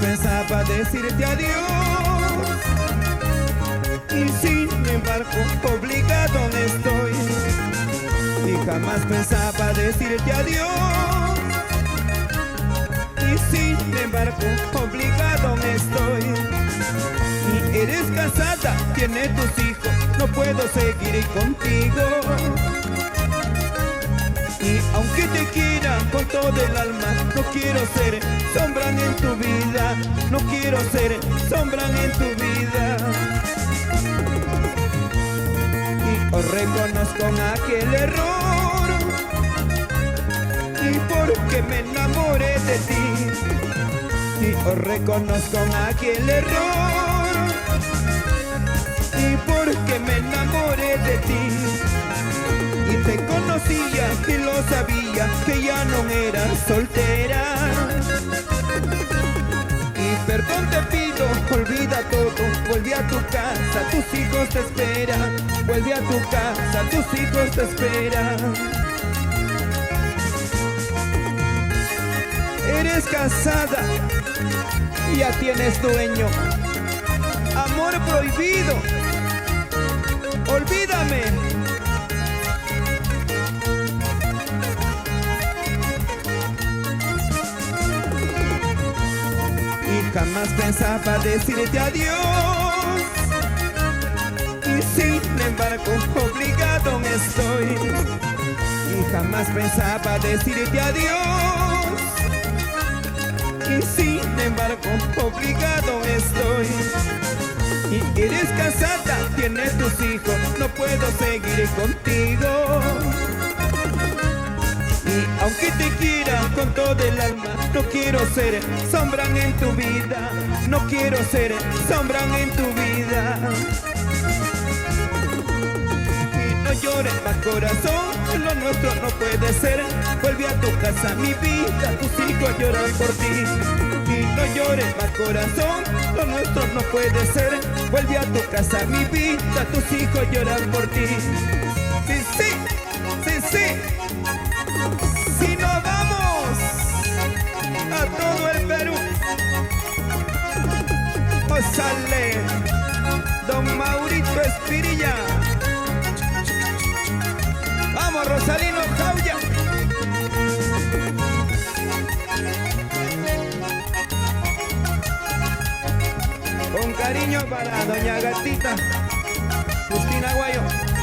Pensaba decirte adiós y sin embargo obligado estoy. Y jamás pensaba decirte adiós y sin embargo obligado estoy. Y eres casada, tienes tus hijos, no puedo seguir contigo. Y aunque te quiera con todo el alma, no quiero ser sombra en tu vida, no quiero ser sombra en tu vida. Y os reconozco aquel error, y porque me enamoré de ti. Y os reconozco aquel error, y porque me enamoré de ti. Y te conocía y lo sabía, que ya no eras soltera. Y perdón te pido, olvida todo, vuelve a tu casa, tus hijos te esperan. Vuelve a tu casa, tus hijos te esperan. Eres casada, ya tienes dueño. Amor prohibido, olvídame. Jamás pensaba decirte adiós y sin embargo obligado estoy. Y jamás pensaba decirte adiós y sin embargo obligado estoy. Y eres casada, tienes tus hijos, no puedo seguir contigo. Y aunque te quiera con todo el alma, no quiero ser sombra en tu vida, no quiero ser sombra en tu vida. Y no llores más, corazón, lo nuestro no puede ser. Vuelve a tu casa, mi vida, tus hijos lloran por ti. Y no llores más, corazón, lo nuestro no puede ser. Vuelve a tu casa, mi vida, tus hijos lloran por ti. Sí, sí, sí, sí. Si nos vamos a todo el Perú, nos sale Don Maurito Espirilla. Vamos, Rosalino Jauya. Con cariño para Doña Gatita Justina Guayo.